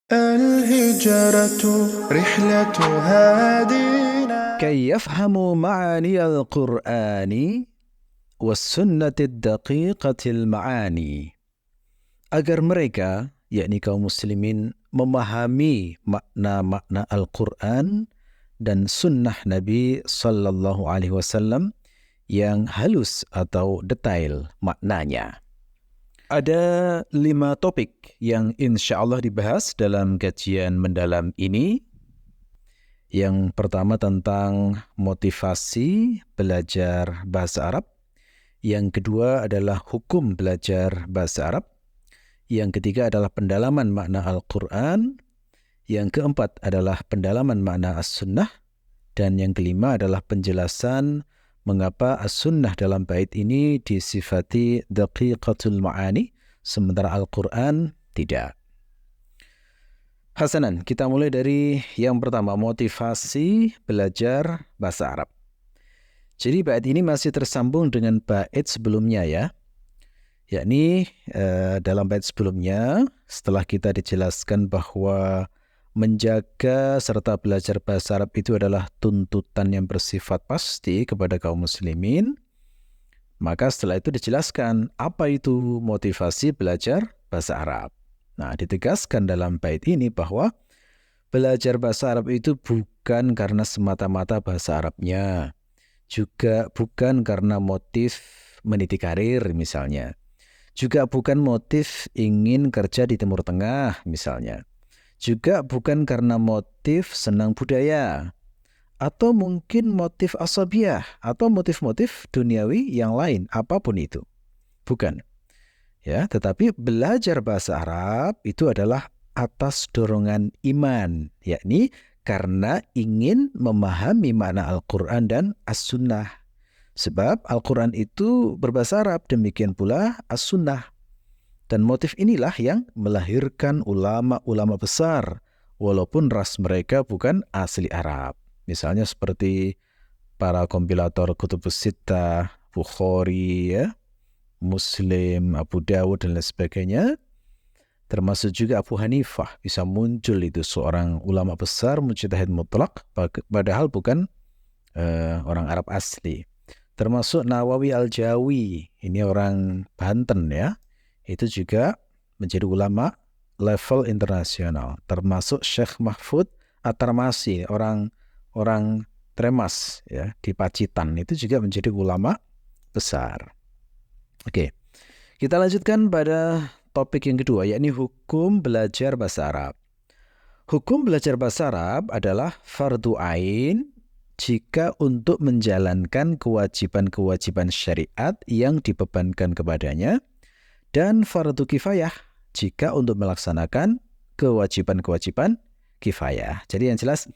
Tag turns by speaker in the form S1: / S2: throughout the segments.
S1: الهجرة رحلة هادينا
S2: كي يفهموا معاني القرآن والسنة الدقيقة المعاني, agar mereka, yakni kaum muslimin, memahami makna-makna Al-Quran dan sunnah Nabi Sallallahu Alaihi Wasallam yang halus atau detail maknanya. Ada 5 topik yang insya Allah dibahas dalam kajian mendalam ini. Yang pertama tentang motivasi belajar bahasa Arab. Yang kedua adalah hukum belajar bahasa Arab. Yang ketiga adalah pendalaman makna Al-Quran. Yang keempat adalah pendalaman makna As-Sunnah. Dan yang kelima adalah penjelasan mengapa As-Sunnah dalam bait ini disifati daqiqatul ma'ani, sementara Al-Quran tidak. Hasanan, kita mulai dari yang pertama, motivasi belajar bahasa Arab. Jadi bait ini masih tersambung dengan bait sebelumnya ya. Yakni dalam bait sebelumnya, setelah kita dijelaskan bahwa menjaga serta belajar bahasa Arab itu adalah tuntutan yang bersifat pasti kepada kaum muslimin, maka setelah itu dijelaskan apa itu motivasi belajar bahasa Arab. Nah, ditegaskan dalam bait ini bahwa belajar bahasa Arab itu bukan karena semata-mata bahasa Arabnya, juga bukan karena motif meniti karir misalnya, juga bukan motif ingin kerja di Timur Tengah misalnya, juga bukan karena motif senang budaya, atau mungkin motif asabiah, atau motif-motif duniawi yang lain, apapun itu. Bukan. Ya, tetapi belajar bahasa Arab itu adalah atas dorongan iman, yakni karena ingin memahami makna Al-Quran dan As-Sunnah. Sebab Al-Quran itu berbahasa Arab, demikian pula As-Sunnah. Dan motif inilah yang melahirkan ulama-ulama besar, walaupun ras mereka bukan asli Arab. Misalnya seperti para kompilator Kutubus Sittah, Bukhari, ya, Muslim, Abu Dawud, dan lain sebagainya. Termasuk juga Abu Hanifah, bisa muncul itu seorang ulama besar, mujtahid mutlak, padahal bukan orang Arab asli. Termasuk Nawawi Al-Jawi, ini orang Banten ya, itu juga menjadi ulama level internasional. Termasuk Syekh Mahfud At-Tarmasi, orang Tremas ya, di Pacitan, itu juga menjadi ulama besar. Oke, kita lanjutkan pada topik yang kedua, yakni hukum belajar bahasa Arab. Hukum belajar bahasa Arab adalah fardu ain jika untuk menjalankan kewajiban-kewajiban syariat yang dibebankan kepadanya, dan fardu kifayah jika untuk melaksanakan kewajiban-kewajiban kifayah. Jadi yang jelas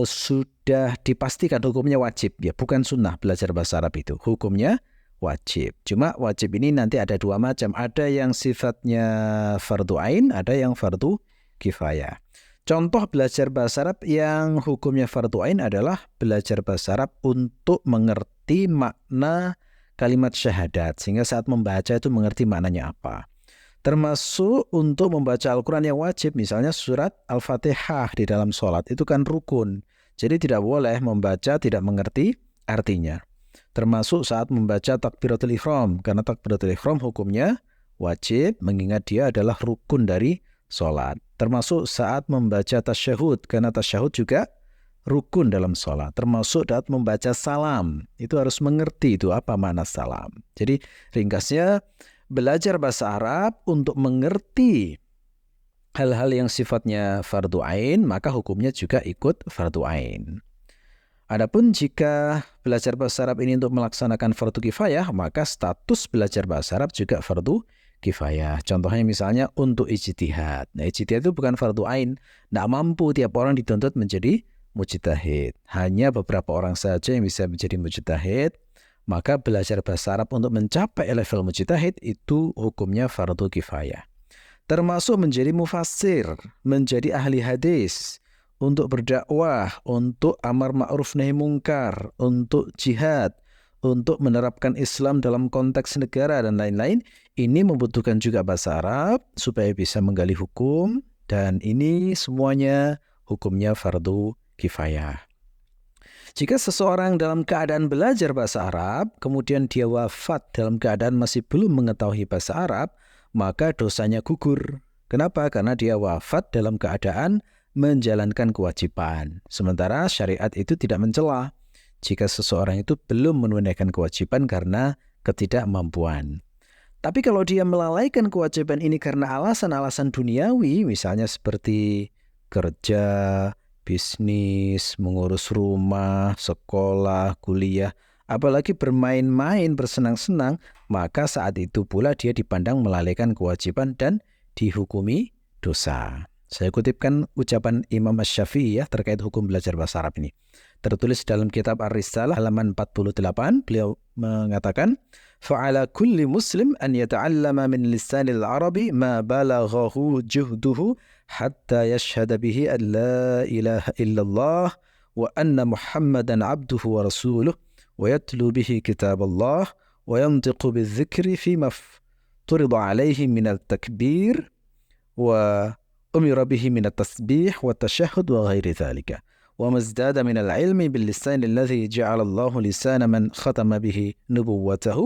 S2: sudah dipastikan hukumnya wajib, ya, bukan sunnah belajar bahasa Arab itu. Hukumnya wajib. Cuma wajib ini nanti ada 2 macam. Ada yang sifatnya fardu ain, ada yang fardu kifayah. Contoh belajar bahasa Arab yang hukumnya fardu ain adalah belajar bahasa Arab untuk mengerti makna kalimat syahadat, sehingga saat membaca itu mengerti maknanya apa. Termasuk untuk membaca Al-Quran yang wajib, misalnya surat Al-Fatihah di dalam sholat, itu kan rukun. Jadi tidak boleh membaca tidak mengerti artinya. Termasuk saat membaca takbiratul ihram, karena takbiratul ihram hukumnya wajib, mengingat dia adalah rukun dari sholat. Termasuk saat membaca tasyahud, karena tasyahud juga rukun dalam sholat. Termasuk saat membaca salam, itu harus mengerti itu apa makna salam. Jadi ringkasnya, belajar bahasa Arab untuk mengerti hal-hal yang sifatnya fardu ain, maka hukumnya juga ikut fardu ain. Adapun jika belajar bahasa Arab ini untuk melaksanakan fardu kifayah, maka status belajar bahasa Arab juga fardu kifayah. Contohnya misalnya untuk ijtihad. Nah, ijtihad itu bukan fardu ain. Tidak mampu tiap orang dituntut menjadi mujtahid. Hanya beberapa orang saja yang bisa menjadi mujtahid. Maka belajar bahasa Arab untuk mencapai level mujtahid itu hukumnya fardu kifayah. Termasuk menjadi mufassir, menjadi ahli hadis, untuk berdakwah, untuk amar ma'ruf nahi mungkar, untuk jihad, untuk menerapkan Islam dalam konteks negara dan lain-lain. Ini membutuhkan juga bahasa Arab supaya bisa menggali hukum, Dan ini semuanya hukumnya fardu kifayah. Jika seseorang dalam keadaan belajar bahasa Arab, kemudian dia wafat dalam keadaan masih belum mengetahui bahasa Arab, maka dosanya gugur. Kenapa? Karena dia wafat dalam keadaan menjalankan kewajiban. Sementara syariat itu tidak mencela jika seseorang itu belum menunaikan kewajiban karena ketidakmampuan. Tapi kalau dia melalaikan kewajiban ini karena alasan-alasan duniawi, misalnya seperti kerja, bisnis, mengurus rumah, sekolah, kuliah, apalagi bermain-main, bersenang-senang, maka saat itu pula dia dipandang melalaikan kewajiban dan dihukumi dosa. Saya kutipkan ucapan Imam Asy-Syafi'i ya terkait hukum belajar bahasa Arab ini. Tertulis dalam kitab Ar-Risalah halaman 48, beliau mengatakan, فَعَلَى كُلِّ مُسْلِمْ أَنْ يَتَعَلَّمَ مِنْ لِسَانِ الْعَرَبِ مَا بَلَغَهُ جُهْدُهُ حَتَّى يَشْهَدَ بِهِ أَنْ لَا إِلَهَ إِلَّا اللَّهُ وَأَنَّ مُحَمَّدًا عَبْدُهُ وَرَسُولُهُ وَيَتْلُو بِهِ كِتَابَ اللَّهِ وَيَنْطِقُ بِالذِّكْرِ فِيمَا افترض عليه من التكبير وأمر به من التسبيح والتشهد وغير ذلك وما ازداد من العلم باللسان الذي جعل الله لسان من ختم به نبوته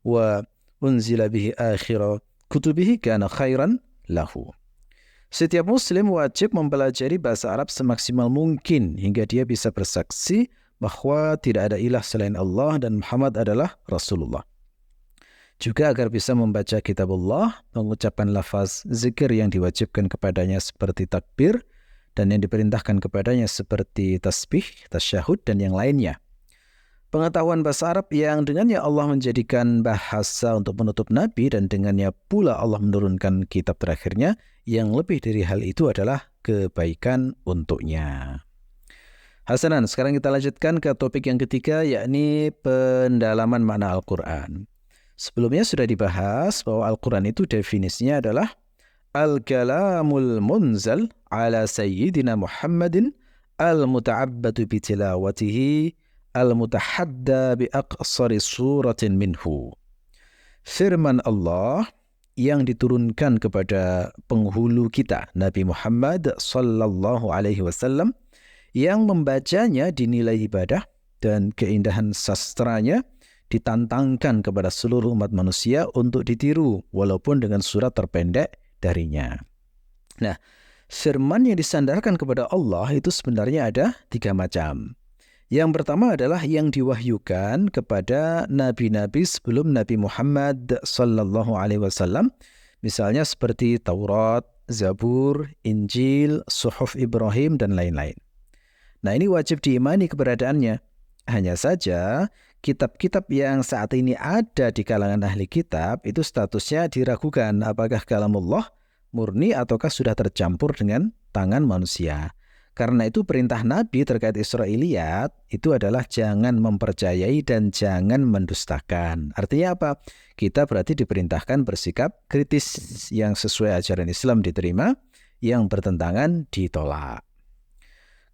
S2: وأنزل به آخر كتبه كان خيرا له. Setiap muslim wajib mempelajari bahasa Arab semaksimal mungkin hingga dia bisa bersaksi bahwa tidak ada ilah selain Allah dan Muhammad adalah Rasulullah. Juga agar bisa membaca kitab Allah, mengucapkan lafaz zikir yang diwajibkan kepadanya seperti takbir, dan yang diperintahkan kepadanya seperti tasbih, tasyahud, dan yang lainnya. Pengetahuan bahasa Arab yang dengannya Allah menjadikan bahasa untuk menutup Nabi, dan dengannya pula Allah menurunkan kitab terakhirnya, yang lebih dari hal itu adalah kebaikan untuknya. Hasanan, sekarang kita lanjutkan ke topik yang ketiga, yakni pendalaman makna Al-Quran. Sebelumnya sudah dibahas bahwa Al-Quran itu definisinya adalah Al-Kalamul Munzal ala Sayyidina Muhammadin al-muta'abbadu bitilawatihi al-mutahadda biaqsari suratin minhu. Firman Allah yang diturunkan kepada penghulu kita, Nabi Muhammad sallallahu alaihi wasallam, yang membacanya dinilai ibadah dan keindahan sastranya ditantangkan kepada seluruh umat manusia untuk ditiru walaupun dengan surat terpendek darinya. Nah, firman yang disandarkan kepada Allah itu sebenarnya ada 3 macam. Yang pertama adalah yang diwahyukan kepada nabi-nabi sebelum Nabi Muhammad sallallahu alaihi wasallam, misalnya seperti Taurat, Zabur, Injil, Suhuf Ibrahim dan lain-lain. Nah, ini wajib diimani keberadaannya. Hanya saja kitab-kitab yang saat ini ada di kalangan ahli kitab itu statusnya diragukan apakah kalamullah murni ataukah sudah tercampur dengan tangan manusia. Karena itu perintah Nabi terkait Israiliyat itu adalah jangan mempercayai dan jangan mendustakan. Artinya apa? Kita berarti diperintahkan bersikap kritis, yang sesuai ajaran Islam diterima, yang bertentangan ditolak.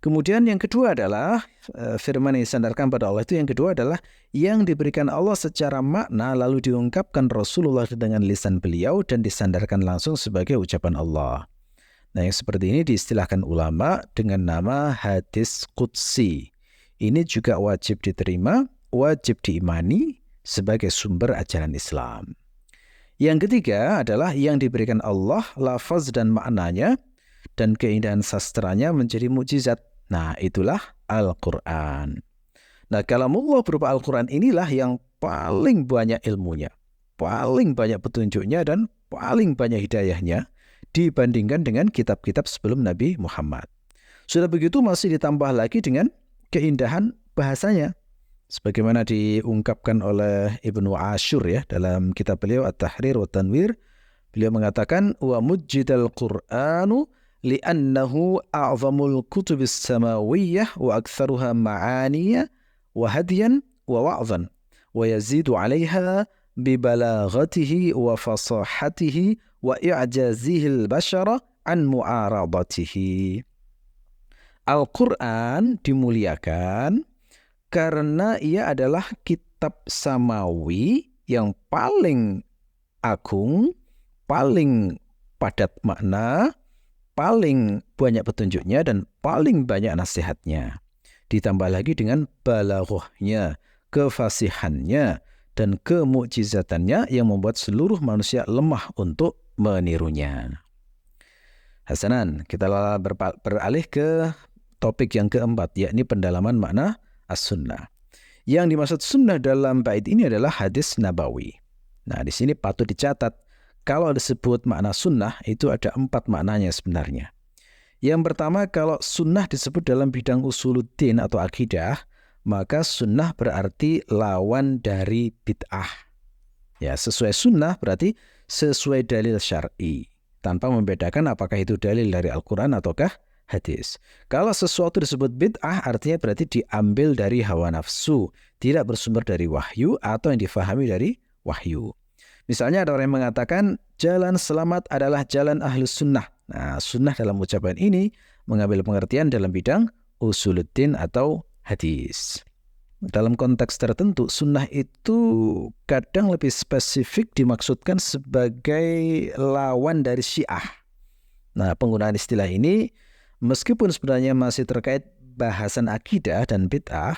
S2: Kemudian yang kedua adalah firman yang disandarkan pada Allah itu yang kedua adalah yang diberikan Allah secara makna lalu diungkapkan Rasulullah dengan lisan beliau dan disandarkan langsung sebagai ucapan Allah. Nah, yang seperti ini diistilahkan ulama dengan nama hadis qudsi. Ini juga wajib diterima, wajib diimani sebagai sumber ajaran Islam. Yang ketiga adalah yang diberikan Allah lafaz dan maknanya dan keindahan sastranya menjadi mukjizat. Nah, itulah Al-Quran. Nah, kalamullah berupa Al-Quran inilah yang paling banyak ilmunya, paling banyak petunjuknya, dan paling banyak hidayahnya dibandingkan dengan kitab-kitab sebelum Nabi Muhammad. Sudah begitu masih ditambah lagi dengan keindahan bahasanya. Sebagaimana diungkapkan oleh Ibnu Ashur ya dalam kitab beliau At-Tahrir wa Tanwir, beliau mengatakan wa mujjidal Qur'anu li'annahu a'zamul kutubis samawiyyah wa aktsaruha ma'aniya wa hadiyan wa wa'zan wa yazidu 'alaiha bibalaghatihi wa fasahatihi wa i'jazihi al-bashara an mu'aradatihi. Al-Quran dimuliakan karena ia adalah kitab samawi yang paling agung, paling padat makna, paling banyak petunjuknya dan paling banyak nasihatnya. Ditambah lagi dengan balaghahnya, kefasihannya, dan kemukjizatannya yang membuat seluruh manusia lemah untuk menirunya. Hasanan, kita beralih ke topik yang keempat, yakni pendalaman makna as-sunnah. Yang dimaksud sunnah dalam bait ini adalah hadis nabawi. Nah, di sini patut dicatat, kalau disebut makna sunnah, itu ada 4 maknanya sebenarnya. Yang pertama, kalau sunnah disebut dalam bidang usuluddin atau akidah, maka sunnah berarti lawan dari bid'ah. Ya, sesuai sunnah berarti sesuai dalil syar'i, tanpa membedakan apakah itu dalil dari Al-Quran ataukah hadis. Kalau sesuatu disebut bid'ah, artinya berarti diambil dari hawa nafsu, tidak bersumber dari wahyu atau yang difahami dari wahyu. Misalnya ada orang yang mengatakan jalan selamat adalah jalan ahlus sunnah. Nah, sunnah dalam ucapan ini mengambil pengertian dalam bidang usuluddin atau hadis. Dalam konteks tertentu, sunnah itu kadang lebih spesifik dimaksudkan sebagai lawan dari Syiah. Nah, penggunaan istilah ini meskipun sebenarnya masih terkait bahasan akidah dan bid'ah,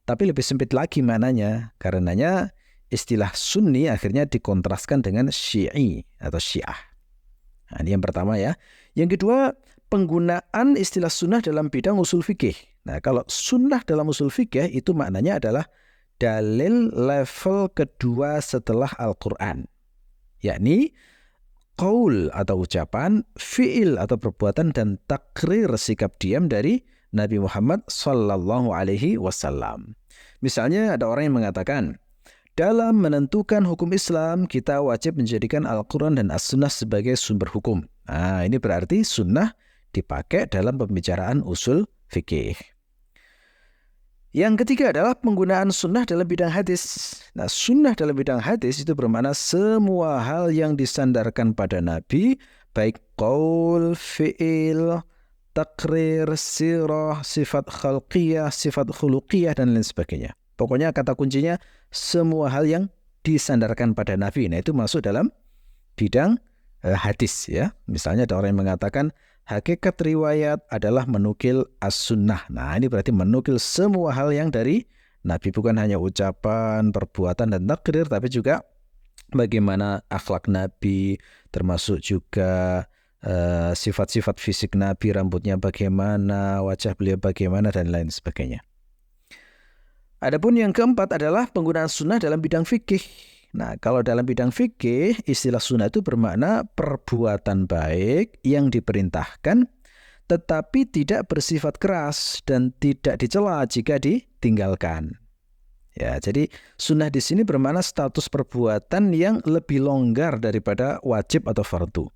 S2: tapi lebih sempit lagi maknanya. Karenanya istilah sunni akhirnya dikontraskan dengan syi'i atau syiah. Nah, ini yang pertama ya. Yang kedua, penggunaan istilah sunnah dalam bidang usul fikih. Nah, kalau sunnah dalam usul fikih itu maknanya adalah dalil level kedua setelah Al-Quran. Yakni qaul atau ucapan, fi'il atau perbuatan, dan takrir sikap diam dari Nabi Muhammad sallallahu alaihi wasallam. Misalnya ada orang yang mengatakan, dalam menentukan hukum Islam, kita wajib menjadikan Al-Quran dan As-Sunnah sebagai sumber hukum. Nah, ini berarti sunnah dipakai dalam pembicaraan usul fikih. Yang ketiga adalah penggunaan sunnah dalam bidang hadis. Nah, sunnah dalam bidang hadis itu bermakna semua hal yang disandarkan pada Nabi, baik qaul, fi'il, takrir, sirah, sifat khalqiyah, sifat khuluqiyah, dan lain sebagainya. Pokoknya kata kuncinya semua hal yang disandarkan pada Nabi. Nah, itu masuk dalam bidang hadis ya. Misalnya ada orang yang mengatakan hakikat riwayat adalah menukil as-sunnah. Nah, ini berarti menukil semua hal yang dari Nabi, bukan hanya ucapan, perbuatan, dan takrir, tapi juga bagaimana akhlak Nabi, termasuk juga sifat-sifat fisik Nabi, rambutnya bagaimana, wajah beliau bagaimana, dan lain sebagainya. Adapun yang keempat adalah penggunaan sunnah dalam bidang fikih. Nah, kalau dalam bidang fikih, istilah sunnah itu bermakna perbuatan baik yang diperintahkan, tetapi tidak bersifat keras dan tidak dicela jika ditinggalkan. Ya, jadi sunnah di sini bermakna status perbuatan yang lebih longgar daripada wajib atau fardu.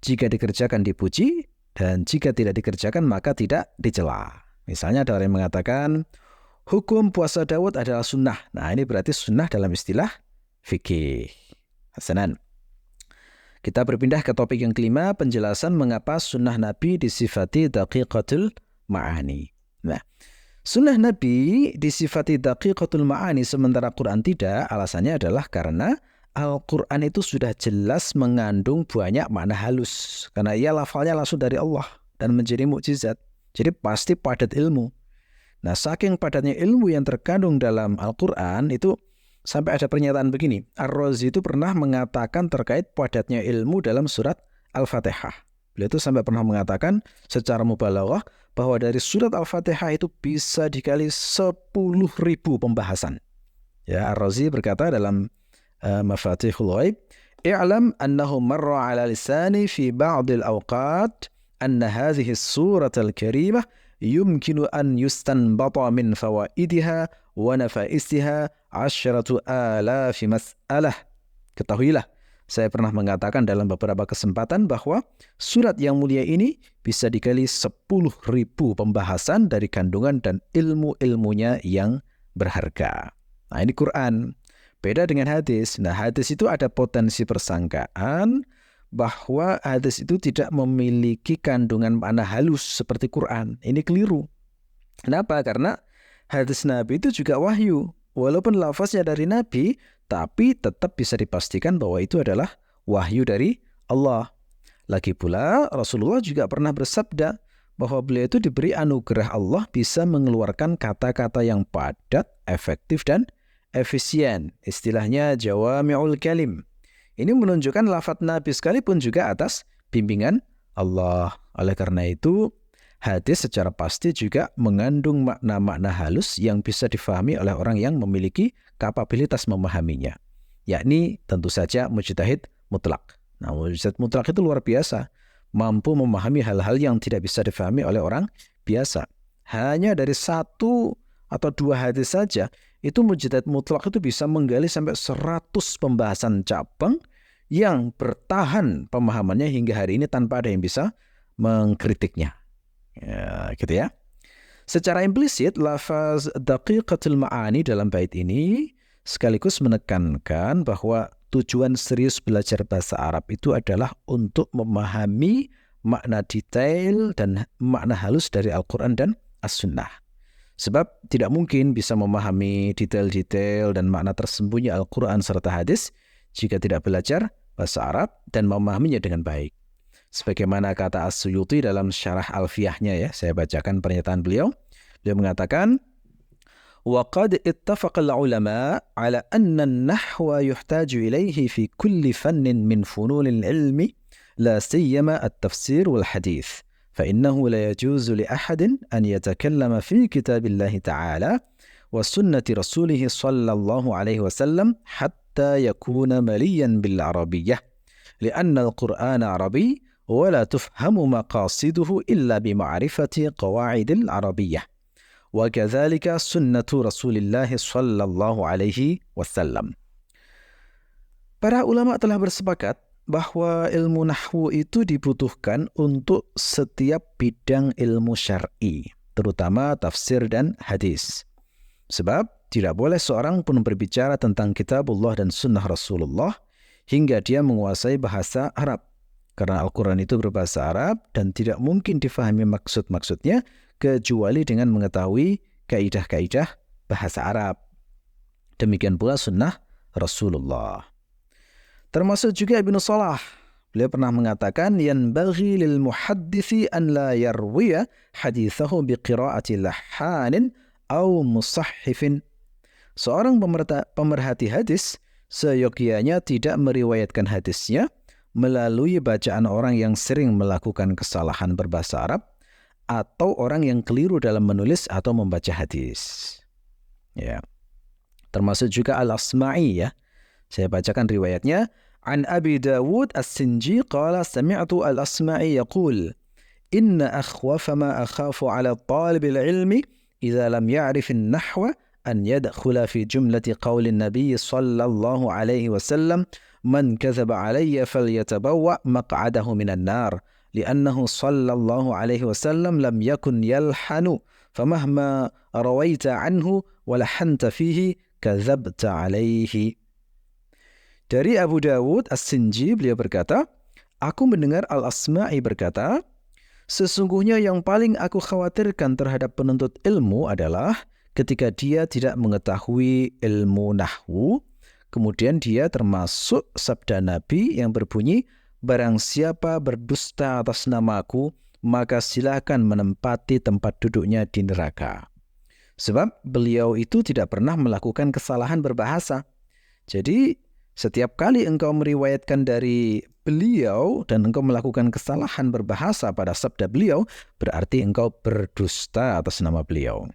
S2: Jika dikerjakan dipuji, dan jika tidak dikerjakan maka tidak dicela. Misalnya ada orang yang mengatakan, hukum puasa Daud adalah sunnah. Nah, ini berarti sunnah dalam istilah fikih. Hasanan. Kita berpindah ke topik yang kelima, penjelasan mengapa sunnah Nabi disifati daqiqatul ma'ani. Nah, sunnah Nabi disifati daqiqatul ma'ani sementara Quran tidak. Alasannya adalah karena Al-Quran itu sudah jelas mengandung banyak makna halus. Karena ia lafalnya langsung dari Allah dan menjadi mukjizat. Jadi pasti padat ilmu. Nah, saking padatnya ilmu yang terkandung dalam Al-Quran itu sampai ada pernyataan begini. Ar-Razi itu pernah mengatakan terkait padatnya ilmu dalam surat Al-Fatihah. Beliau itu sampai pernah mengatakan secara mubalaghah bahwa dari surat Al-Fatihah itu bisa dikali 10.000 pembahasan. Ya, Ar-Razi berkata dalam Mafatihul Ghaib, "I'lam annahu marra 'ala lisani fi ba'dil awqat anna hadhihi as-suratal karimah yumkinu an yustanbata min fawaidiha wa nafaistiha 10,000 mas'alah." Ketahuilah, saya pernah mengatakan dalam beberapa kesempatan bahwa surat yang mulia ini bisa dikali 10.000 pembahasan dari kandungan dan ilmu-ilmunya yang berharga. Nah, ini Quran. Beda dengan hadis. Nah, hadis itu ada potensi persangkaan bahwa hadis itu tidak memiliki kandungan makna halus seperti Quran. Ini keliru. Kenapa? Karena hadis Nabi itu juga wahyu. Walaupun lafaznya dari Nabi, tapi tetap bisa dipastikan bahwa itu adalah wahyu dari Allah. Lagi pula Rasulullah juga pernah bersabda bahwa beliau itu diberi anugerah Allah bisa mengeluarkan kata-kata yang padat, efektif, dan efisien. Istilahnya jawami'ul kalim. Ini menunjukkan lafaz Nabi sekalipun juga atas bimbingan Allah. Oleh karena itu, hadis secara pasti juga mengandung makna-makna halus yang bisa difahami oleh orang yang memiliki kapabilitas memahaminya. Yakni tentu saja mujtahid mutlak. Nah, mujtahid mutlak itu luar biasa. Mampu memahami hal-hal yang tidak bisa difahami oleh orang biasa. Hanya dari 1 atau 2 hadis saja, itu mujtahid mutlak itu bisa menggali sampai 100 pembahasan cabang yang bertahan pemahamannya hingga hari ini tanpa ada yang bisa mengkritiknya. Ya, gitu ya. Secara implisit, lafaz daqiqatul ma'ani dalam bait ini sekaligus menekankan bahwa tujuan serius belajar bahasa Arab itu adalah untuk memahami makna detail dan makna halus dari Al-Quran dan As-Sunnah. Sebab tidak mungkin bisa memahami detail-detail dan makna tersembunyi Al-Quran serta hadis jika tidak belajar bahasa Arab dan memahaminya dengan baik. Sebagaimana kata As-Suyuti dalam syarah Alfiyahnya, ya, saya bacakan pernyataan beliau. Beliau mengatakan, وَقَدْ اتَّفَقَ الْعُلَمَاء عَلَى أَنَّ النَّحْوَ يُحْتَاجُ إِلَيْهِ فِي كُلِّ فَنٍّ مِنْ فُنُونِ الْعِلْمِ لَا سِيَّمَا التَّفْسِيرُ وَالْحَدِيثُ فَإِنَّهُ لَا يَجُوزُ لِأَحَدٍ أَنْ يَتَكَلَّمَ فِي كِتَابِ اللَّهِ تَعَالَى وَسُنَّةِ رَسُولِهِ صَلَّى اللَّهُ عَلَيْهِ وسلم حتى يكون مليا بالعربية لأن القرآن عربي ولا تفهم مقاصده إلا بمعرفة قواعد العربية وكذلك سنة رسول الله صلى الله عليه وسلم. Para ulama telah bersepakat bahwa ilmu nahwu itu dibutuhkan untuk setiap bidang ilmu syar'i, terutama tafsir dan hadis. Sebab tidak boleh seorang pun berbicara tentang kitabullah dan sunnah Rasulullah hingga dia menguasai bahasa Arab. Karena Al-Quran itu berbahasa Arab dan tidak mungkin difahami maksud-maksudnya kecuali dengan mengetahui kaidah-kaidah bahasa Arab. Demikian pula sunnah Rasulullah. Termasuk juga Ibnu Salah. Beliau pernah mengatakan, yanbaghi lil muhaddisi an la yarwiya hadithahu biqira'ati lahanin aw musahhifin. Seorang pemerhati hadis seyogyanya tidak meriwayatkan hadisnya melalui bacaan orang yang sering melakukan kesalahan berbahasa Arab atau orang yang keliru dalam menulis atau membaca hadis. Ya. Termasuk juga Al-Asma'i, ya. Saya bacakan riwayatnya. An Abi Dawud As-Sinji qala sami'tu Al-Asma'i yaqul inna akhwafa ma akhafu 'ala talib al-'ilmi idza lam ya'rif an-nahwa an yadkhula fi jumlati qawli an-nabiy sallallahu alaihi wasallam man kadzaba 'alayya falyatabawwa maq'adahu minan nar li'annahu sallallahu alaihi wasallam lam yakun yalhanu famahma rawaita anhu wa lahanta fihi kadzabta 'alaihi. Dari Abu Dawud As-Sinji beliau berkata, aku mendengar Al-Asma'i berkata, sesungguhnya yang paling aku khawatirkan terhadap penuntut ilmu adalah ketika dia tidak mengetahui ilmu nahwu, kemudian dia termasuk sabda Nabi yang berbunyi, barang siapa berdusta atas namaku, maka silakan menempati tempat duduknya di neraka. Sebab beliau itu tidak pernah melakukan kesalahan berbahasa. Jadi, setiap kali engkau meriwayatkan dari beliau dan engkau melakukan kesalahan berbahasa pada sabda beliau, berarti engkau berdusta atas nama beliau.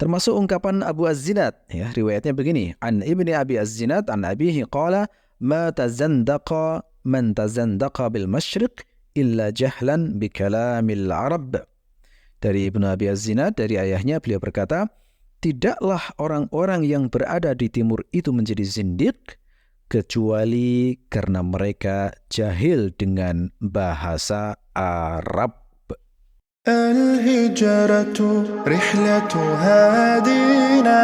S2: Termasuk ungkapan Abu Az-Zinad, ya, riwayatnya begini, an ibni Abi Az-Zinad an abihi qala ma tazandaqa man tazandaqa bil masyriq illa jahlan bi kalamil Arab. Dari Ibnu Abi Az-Zinad, dari ayahnya, beliau berkata, tidaklah orang-orang yang berada di timur itu menjadi zindiq kecuali karena mereka jahil dengan bahasa Arab.
S1: الهجرة رحلة هادينا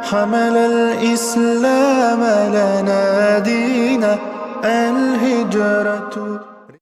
S1: حمل الإسلام لنا دينا الهجرة